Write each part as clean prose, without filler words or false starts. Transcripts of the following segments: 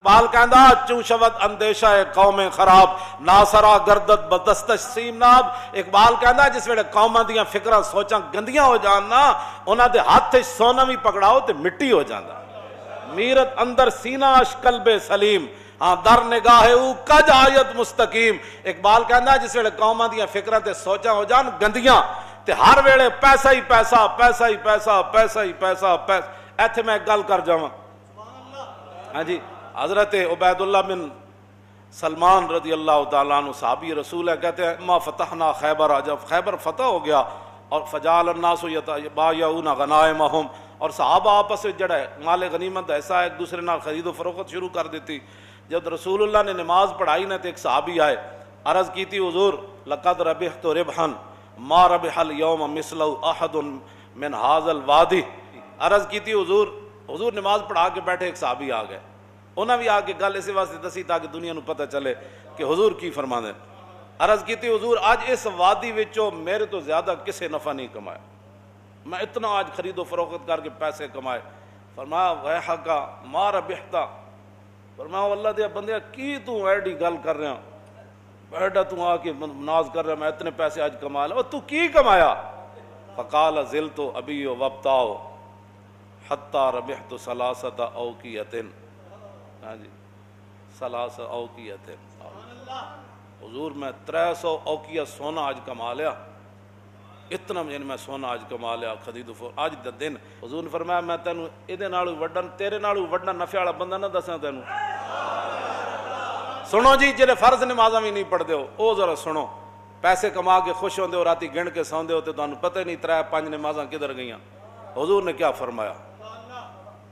اقبال کہندا چوں شود اندیشہ قوم خراب ناسرا گردت بدستش سیم ناب. اقبال کہندا جس ویلے قوماں دیاں فکراں سوچاں گندیاں ہو جان نا انہاں دے ہاتھ وچ سونا بھی پکڑاؤ تے مٹی ہو جاندا. میرت اندر سینہ اش قلب سلیم ہاں در نگاہ او کج آیت مستقیم. اقبال کہندا جس ویلے قوماں دیاں فکراں تے سوچاں ہو جان گندیاں تے ہر ویلے پیسہ ہی پیسہ پیسہ ہی پیسہ پیسہ ہی پیسہ پیسہ. ایتھے میں گل کر جاواں. ہاں جی حضرت عبید اللہ بن سلمان رضی اللہ تعالیٰ عنہ صحابی رسول ہے. کہتے ہیں ما فتحنا خیبر، جب خیبر فتح ہو گیا اور فجعل الناس یتبایعون غنائمہم، اور صحابہ آپس میں جڑا ہے مال غنیمت ایسا ایک دوسرے نال خرید و فروخت شروع کر دیتی. جب رسول اللہ نے نماز پڑھائی نا تو ایک صحابی آئے، عرض کی تھی حضور لقد ربحت ربحا ما ربح اليوم مثلہ احد من هذا الوادی. عرض کی تھی حضور نماز پڑھا کے بیٹھے ایک صحابی آ گئے. انہاں بھی آ کے گل اسی واسطے دسی تاکہ دنیا نو پتہ چلے کہ حضور کی فرماندے. عرض کی تھی حضور آج اس وادی وچوں میرے تو زیادہ کسے نفع نہیں کمایا، میں اتنا آج خرید و فروخت کر کے پیسے کمائے. فرمایا ویحکا ما ربحتا، فرمایا اللہ دے بندے کی تو ایڈی گل کر رہا بیٹا تو آ کے ناز کر رہا میں اتنے پیسے آج کما لیا، تو کی کمایا؟ فقال زلت ابی وابتاؤ حتی ربحت ثلاثۃ اوقیۃ. ہاں جی ثلاث اوقیۃ. حضور میں 300 اوقیہ سونا آج کما لیا، اتنا یعنی میں سونا آج کما لیا خرید و فروخت آج دا دن. حضور نے فرمایا میں تینوں ایدے نالوں وڈن تیرے نالوں وڈنا نفع والا بندہ نہ دساں تینوں. سنو جی جڑے فرض نمازاں بھی نہیں پڑھتے ہو او ذرا سنو. پیسے کما کے خوش ہوندے ہو رات گن کے سوندے ہو تے تانوں پتہ نہیں 3-5 نمازاں کدھر گئیاں. حضور نے کیا فرمایا؟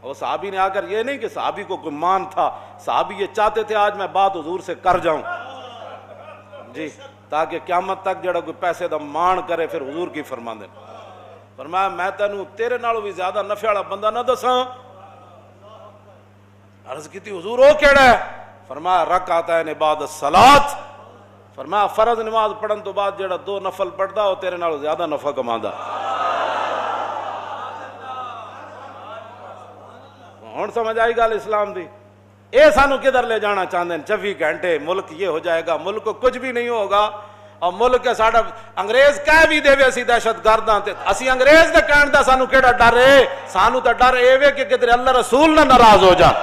اور صحابی نے آ کر یہ نہیں کہ صحابی کو کوئی مان تھا، صحابی یہ چاہتے تھے آج میں بات حضور سے کر جاؤں جی تاکہ قیامت تک جڑا کوئی پیسے دا مان کرے پھر حضور کی فرما دے. فرمایا میں تینوں تیرے نالوں بھی زیادہ نفع والا بندہ نہ دساں. عرض کی تھی حضور او کیڑا ہے؟ فرمایا رکعتین بعد الصلاۃ. فرمایا فرض نماز پڑھن تو بعد جڑا 2 نفل پڑھدا او تیرے نالوں زیادہ نفع کماندا. ہن سمجھ آئی گل اسلام دی؟ اے سانو کدھر لے جانا چاہتے ہیں 24 گھنٹے ملک یہ ہو جائے گا، ملک کو کچھ بھی نہیں ہوگا. اور ملک کے ساڈا انگریز کہہ بھی دے اسی دہشت گرد ہاں تے اسی انگریز دے کہن دا سانو کیڑا ڈر ہے؟ سانو تے ڈر اے وے کہ کدھر اللہ رسول نہ ناراض ہو جان.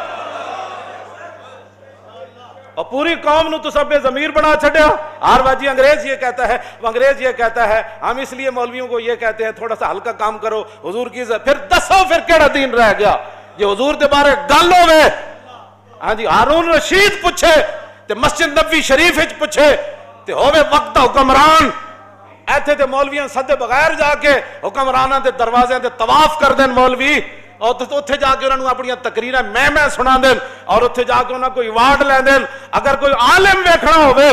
اور پوری قوم نو تو سب ضمیر بنا چھڈیا. ہر واجی انگریز یہ کہتا ہے، وہ انگریز یہ کہتا ہے، ہم اس لیے مولویوں کو یہ کہتے ہیں تھوڑا سا ہلکا کام کرو حضور کی عزت. پھر دسو پھر کیڑا دین رہ گیا جی حضور دے بارے گل ہوے؟ ہاں جی ہارون رشید پوچھے تے مسجد نبوی شریف وچ پوچھے تے ہوے وقت حکمران ایتھے تے مولویاں سدے بغیر جا کے حکمراناں دے دروازے تے طواف کر دین مولوی، اور اتھے جا کے انہاں نوں اپنی تقریراں میں سنا دین، اور اتھے جا کے انہاں کوئی ایوارڈ لے دین. اگر کوئی عالم ویکھنا ہوے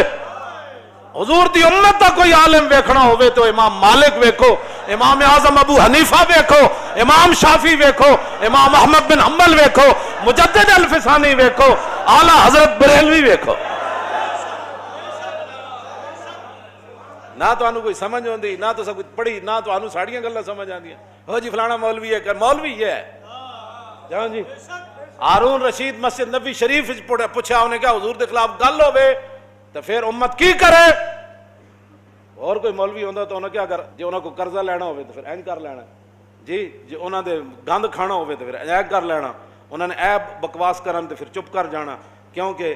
حضور دی امت دا کوئی عالم ویکھنا ہوے تو امام مالک ویکھو، امام اعظم ابو حنیفہ ویکھو، امام شافعی ویکھو، امام احمد بن حنبل ویکھو، مجدد الفسانی ویکھو، اعلیٰ حضرت بریلوی ویکھو. نہ تو انہوں کوئی سمجھ ہوندی، نہ تو سب کچھ پڑھی، نہ تو انہوں ساڑیاں گلیں سمجھ آندیاں. ہو جی فلانا مولوی ہے کر مولوی یہ ہے جان جی. ہارون رشید مسجد نبوی شریف پوچھا انہیں کیا حضور دے خلاف گل ہوے تو پھر امت کی کرے؟ اور کوئی مولوی ہوندا تو انہاں کیا کر جی انہاں کو قرضہ لینا ہوے تو پھر اینج کر لینا جی، جی انہاں دے گند کھانا ہوے تو پھر اینج کر لینا. انہوں نے عیب بکواس کرن تو پھر چپ کر جانا، کیونکہ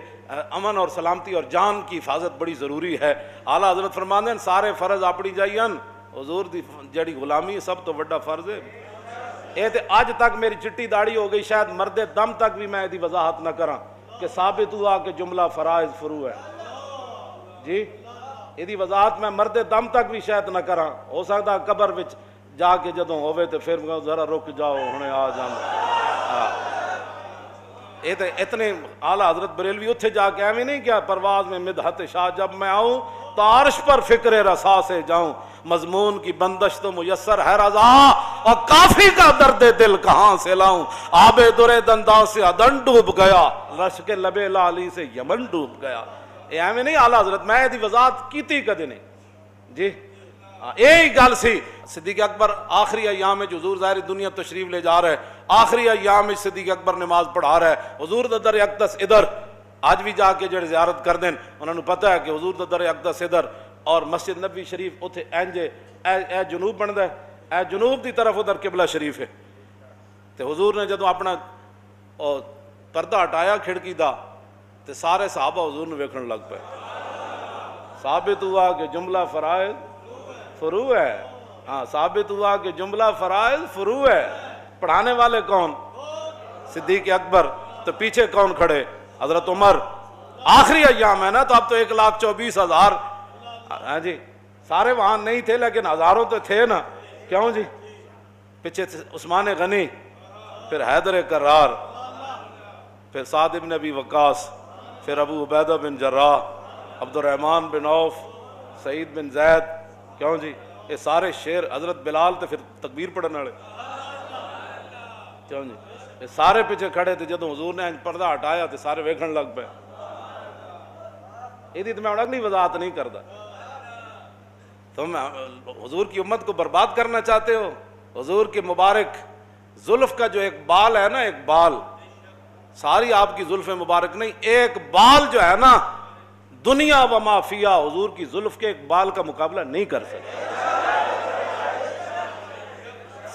امن اور سلامتی اور جان کی حفاظت بڑی ضروری ہے. اعلیٰ حضرت فرماندے ہیں سارے فرض اپنی جائین حضور دی جڑی غلامی سب تو بڑا فرض ہے. اے تے اج تک میری چٹی داڑھی ہو گئی، شاید مرد دم تک بھی میں دی وضاحت نہ کراں کہ ثابت ہوا کہ جملہ فرائض فرو ہے جی. یہ وضاحت میں مرد دم تک بھی شاید نہ کراں. ہو سکتا قبر وچ جا کے جدوں ہوے تے پھر ذرا رک جاؤ ہنے آ جانا. یہ تو اتنے اعلیٰ حضرت بریلوی اتھے جا کے ایویں نہیں کیا پرواز میں مدحت شاہ جب میں آؤں تو عرش پر فکر رسا سے جاؤں، مضمون کی بندش تو میسر ہے رضا اور کافی کا درد دل کہاں سے لاؤں. آب در دنداں سے عدن ڈوب گیا، رش کے لبے لالی سے یمن ڈوب گیا. یہ ایویں نہیں اعلیٰ حضرت میں دی وضاحت کیتی کدے نہیں جی. یہی گل سی صدیق اکبر آخری ایام میں حضور ظاہر دنیا تشریف لے جا رہا ہے، آخری ایام میں صدیق اکبر نماز پڑھا رہا ہے، حضور دا در اقدس ادھر، آج بھی جا کے جڑے زیارت کر دیں انہوں نے پتہ ہے کہ حضور دا در اقدس ادھر اور مسجد نبی شریف اتنے اینجے اے جنوب بنتا ہے، اے جنوب دی طرف ادھر قبلہ شریف ہے۔ تو حضور نے جدو اپنا پردہ ہٹایا کھڑکی دا تو سارے صحابہ حضور نے ویکھن لگ پے، ثابت ہوا کہ جملہ فرائض فروع ہے، ہاں ثابت ہوا کہ جملہ فرائض فروع ہے۔ پڑھانے والے کون؟ صدیق اکبر، تو پیچھے کون کھڑے؟ حضرت عمر۔ آخری ایام ہے نا، تو اب تو 1,24,000 ہاں جی سارے وہاں نہیں تھے لیکن ہزاروں تو تھے نا، کیوں جی؟ پیچھے عثمان غنی، پھر حیدر کرار، پھر سعد بن ابی وقاص، پھر ابو عبیدہ بن جراح، عبد الرحمن بن عوف، سعید بن زید، کیوں جی؟ یہ سارے شیر، حضرت بلال تو پھر تکبیر پڑھنے والے، کیوں جی؟ یہ سارے پیچھے کھڑے تھے، جدوں حضور نے پردہ ہٹایا تو سارے ویکھن لگ پے۔ یہ تو میں اگلی وضاحت نہیں کرتا، تم حضور کی امت کو برباد کرنا چاہتے ہو؟ حضور کے مبارک زلف کا جو ایک بال ہے نا، ایک بال، ساری آپ کی زلف مبارک نہیں، ایک بال جو ہے نا، دنیا و ما فیہا حضور کی زلف کے ایک بال کا مقابلہ نہیں کر سکتا۔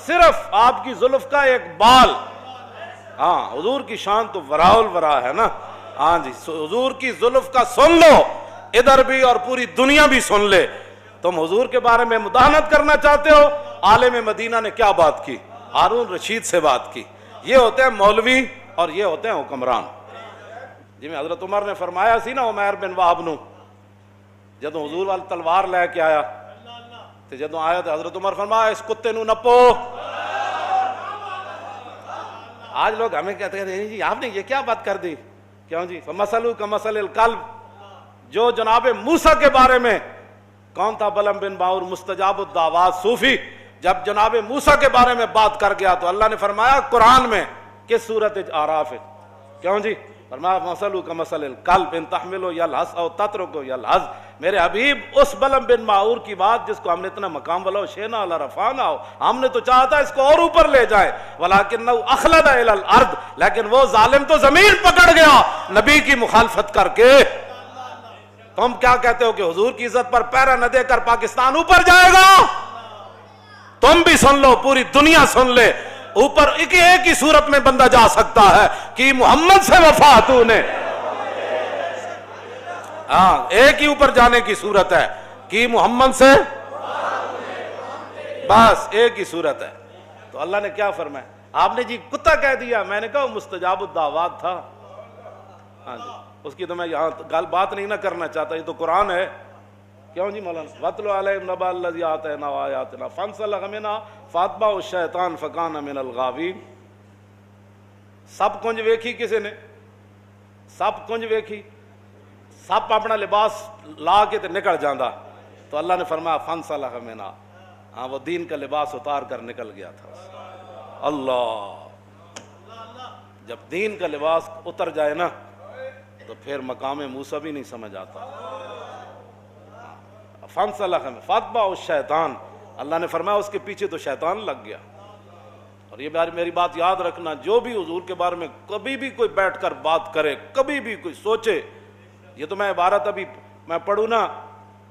صرف آپ کی زلف کا ایک بال، ہاں حضور کی شان تو وراء الورا ہے نا، ہاں جی حضور کی زلف کا سن لو، ادھر بھی اور پوری دنیا بھی سن لے۔ تم حضور کے بارے میں مداحنت کرنا چاہتے ہو؟ عالم مدینہ نے کیا بات کی؟ ہارون رشید سے بات کی۔ یہ ہوتے ہیں مولوی اور یہ ہوتے ہیں حکمران۔ جی میں حضرت عمر نے فرمایا سی نا عمیر بن وہب نو، جدوں حضور والی تلوار لے کے آیا تو جدوں آیا تو حضرت عمر فرمایا اس کتے نو نپو۔ آج لوگ ہمیں کہتے ہیں جی آپ نے یہ کیا بات کر دی، کیوں جی؟ فمثلہ کمثل الکلب، جو جناب موسیٰ کے بارے میں کون تھا؟ بلم بن باور مستجاب الدعوات صوفی، جب جناب موسیٰ کے بارے میں بات کر گیا تو اللہ نے فرمایا قرآن میں کس صورت اعراف ہے، کیوں جی؟ فرمایا مثلہ کمثل الکلب ان تحمل یلہث او تترک یلہث۔ میرے حبیب اس بلم بن باور کی بات جس کو ہم نے اتنا مقام والا شینا علی رفعنا ہو، ہم نے تو چاہا تھا اس کو اور اوپر لے جائے، ولکنہ اخلد الی الارض، لیکن وہ ظالم تو زمین پکڑ گیا نبی کی مخالفت کر کے۔ تم کیا کہتے ہو کہ حضور کی عزت پر پیرا نہ دے کر پاکستان اوپر جائے گا؟ تم بھی سن لو، پوری دنیا سن لے، اوپر ایک ہی صورت میں بندہ جا سکتا ہے کہ محمد سے وفا تو نے، ہاں ایک ہی اوپر جانے کی صورت ہے کہ محمد سے، بس ایک ہی صورت ہے۔ تو اللہ نے کیا فرمایا؟ آپ نے جی کتا کہہ دیا، میں نے کہا مستجاب الدعوات تھا، ہاں جی اس کی تو میں یہاں بات نہیں نہ کرنا چاہتا، یہ تو قرآن ہے، کیوں جی مولانا؟ وَاتْلُ عَلَيْهِمْ نَبَأَ الَّذِي آتَيْنَاهُ آيَاتِنَا فَانسَلَخَ مِنْهَا فَأَتْبَعَهُ الشَّيْطَانُ فَكَانَ مِنَ الْغَاوِينَ۔ سب کنج ویکھی کسی نے، سب کنج ویکھی، سب اپنا لباس لا کے تے نکل جاندا، تو اللہ نے فرمایا فَانسَلَخَ مِنْهَا، ہاں وہ دین کا لباس اتار کر نکل گیا تھا۔ اللہ، جب دین کا لباس اتر جائے نا تو پھر مقام موسیٰ بھی نہیں سمجھ آتا۔ فَانسَلَخَ فَأَتْبَعَهُ الشَّيْطَانُ، اللہ نے فرمایا اس کے پیچھے تو شیطان لگ گیا۔ اور یہ میری بات یاد رکھنا، جو بھی حضور کے بارے میں کبھی بھی کوئی بیٹھ کر بات کرے، کبھی بھی کوئی سوچے، یہ تو میں عبارت ابھی میں پڑھوں نا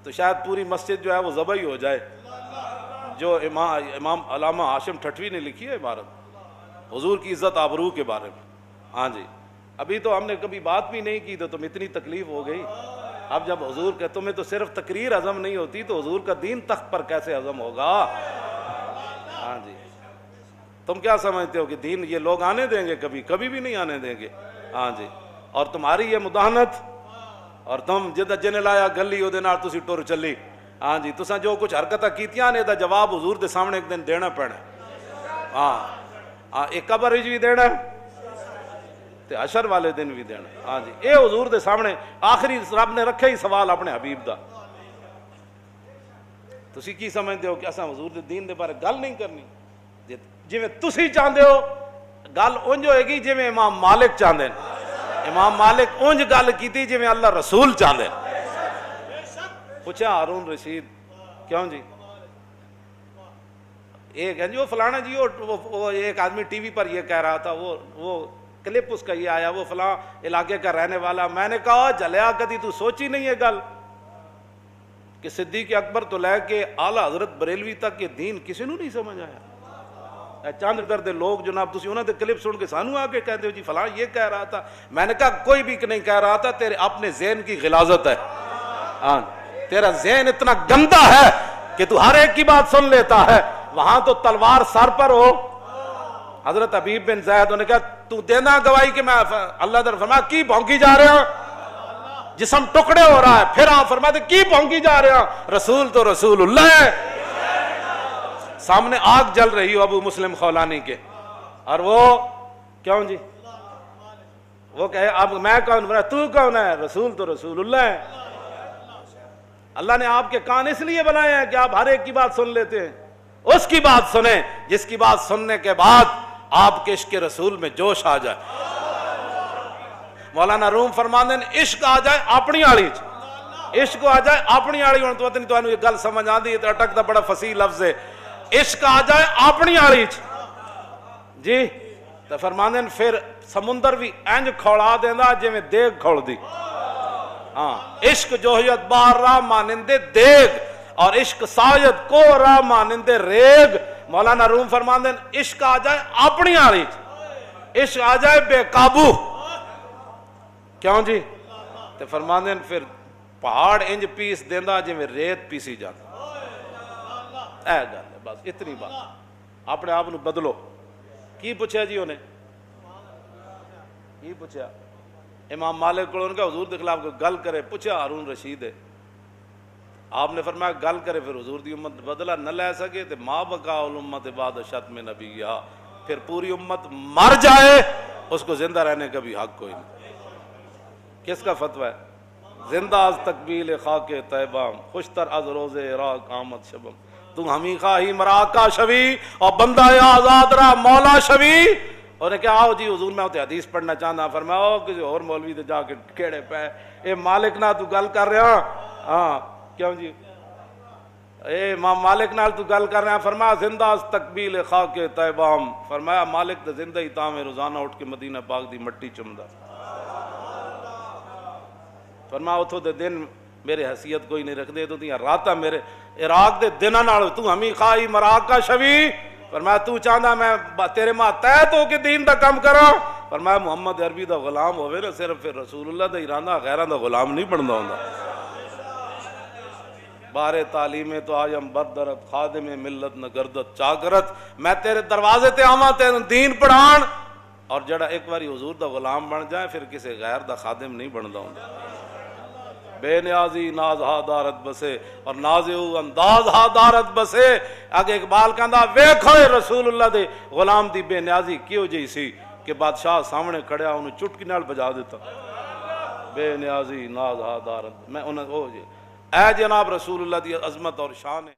تو شاید پوری مسجد جو ہے وہ ذبح ہی ہو جائے، جو امام علامہ ہاشم ٹھٹوی نے لکھی ہے عبارت حضور کی عزت آبرو کے بارے میں، ہاں جی ابھی تو ہم نے کبھی بات بھی نہیں کی تو تم اتنی تکلیف ہو گئی، اب جب حضور کہ تمہیں تو صرف تقریر ہضم نہیں ہوتی تو حضور کا دین تخت پر کیسے ہضم ہوگا؟ ہاں جی تم کیا سمجھتے ہو کہ دین یہ لوگ آنے دیں گے؟ کبھی کبھی بھی نہیں آنے دیں گے، ہاں جی۔ اور تمہاری یہ مداحنت، اور تم جن لایا گلی وہ نال تسی ٹر چلی، ہاں جی تساں جو کچھ حرکتاں کیتیاں نے دا جواب حضور دے سامنے ایک دن دینا پینا، ہاں ایک قبر وچ بھی دینا تے حشر والے دن بھی دینا، ہاں جی اے حضور دے سامنے آخری رب نے رکھے ہی سوال اپنے حبیب دا۔ تسی کی سمجھتے ہو کہ اساں حضور دے دین دے بارے گل نہیں کرنی؟ جویں تسی چاہندے ہو گل اونج ہوئے گی جویں امام مالک چاہندے ہیں، امام مالک اونج گل کیتی جویں اللہ رسول چاہندے ہیں۔ پوچھا ہارون رشید کیوں جی ایک ہے جی وہ فلانا جی وہ ایک آدمی ٹی وی پر یہ کہہ رہا تھا، وہ کلپ اس کا یہ آیا، وہ فلاں علاقے کا رہنے والا. میں نے کہا جلیا کدی تو سوچی نہیں ہے گل کہ صدیق اکبر تو لے کے اعلیٰ حضرت بریلوی تک یہ دین کسی نو نہیں سمجھ آیا. چند درد لوگ جناب تسی انہوں نے کلپ سن کے سانو آ کے کہتے ہو جی فلاں یہ کہہ رہا تھا. میں نے کہا کوئی بھی نہیں کہہ رہا تھا، تیرے اپنے ذہن کی غلاظت ہے. تیرا ذہن اتنا گندا ہے کہ تو ہر ایک کی بات سن لیتا ہے. وہاں تو تلوار سر پر ہو. حضرت حبیب بن زید نے کہا تو دینا گواہی کہ میں اللہ در فرمایا کی بھونکی جا رہے ہیں، جسم ٹکڑے ہو رہا ہے. پھر آپ فرماتے کی بھونکی جا رہے ہیں، رسول تو رسول اللہ ہے. سامنے آگ جل رہی ہو ابو مسلم خولانی کے، اور وہ کیوں جی وہ کہے اب میں کون، تو کون ہے، رسول تو رسول اللہ ہے. اللہ نے آپ کے کان اس لیے بنائے ہیں کہ آپ ہر ایک کی بات سن لیتے ہیں. اس کی بات سنیں جس کی بات سننے کے بعد آپ کے عشق رسول میں جوش آ جائے. مولانا روم فرماندے نے عشق آ جائے اپنی آڑی چ، عشق آ جائے اپنی آڑی. ہوں تو پتہ نہیں یہ گل سمجھ آندی ہے، تو اٹک دا بڑا فصیح لفظ ہے. عشق آ جائے اپنی آڑی چ جی تو فرماندے نے پھر سمندر بھی انج کھوڑا دینا جی میں دیگ کھوڑ دی. ہاں عشق جوہیت بار راہ مانندے دیگ، اور عشق سایت کو راہ مانندے ریگ. مولانا روم فرماندے نے عشق آ جائے اپنی آڑی چ، عشق آ جائے بے قابو. کیوں جی تو فرماندے نے پھر پہاڑ انج پیس دینا جی میں ریت پیسی جاتا. اے گل ہے بس اتنی بات. اپنے آپ نو بدلو. کی پوچھا جی انہیں کی پوچھا؟ امام مالک کو ان کا حضور کے خلاف گل کرے، پوچھا ہارون رشید ہے. آپ نے فرمایا گل کرے پھر حضور دی امت بدلہ نہ لے سکے تو ما بقا الامت بعد شتم نبیہا، پھر پوری امت مر جائے اس کو زندہ رہنے کا بھی حق کوئی نہیں. کس کا فتویٰ ہے؟ زندہ از تقبیل خاک طیبہ، خوشتر از روز عراق آمد شبم. تم ہمیں خواہی مراکہ شوی اور بندہ آزاد رہا مولا شوی. اور نے کہا آؤ جی حضور میں ہوتے حدیث پڑھنا چاہنا. فرمایا او کسی اور مولوی دے جا کے کیڑے پہ اے مالک نہ تو گل کر رہا. ہاں کیوں جی اے امام مالک نال تو گل کر رہے ہیں. فرمایا زندہ از تقبیل خاک طیبام. فرمایا مالک تے زندہ ہی تاں میں روزانہ اٹھ کے مدینہ پاک دی مٹی چمدا. فرمایا اتھو دے دن میرے حیثیت کوئی نہیں رکھ دے تو تیاں راتا میرے عراق دے دنہ نال تو ہمیں خواہی مراکہ شوی. فرمایا تو چاہنا میں تیرے ماں تیت ہو کے دین دا کم کرا. فرمایا محمد عربی دا غلام ہوئے نا صرف پھر رسول اللہ دا ایرانہ غیران دا غلام نہیں بندا ہوندا. بارے تعلیم تو آیم بردرت خادم ملت نہ گردت چاکرت. میں تیرے دروازے تے آواں تیرے دین پڑھان، اور جڑا ایک باری حضور دا غلام بن جائے پھر کسی غیر دا خادم نہیں بندا ہوندا. بے نیازی ناز ہا دارت بسے اور نازو انداز ہا دارت بسے. اگے اقبال کہندا ویکھو رسول اللہ دے غلام دی بے نیازی کیوں جی سی کہ بادشاہ سامنے کھڑیا انہوں چٹکی نال بجا دیتا. بے نیازی ناز ہا دارت. میں انہوں اے جناب رسول اللہ دی عظمت اور شان ہے.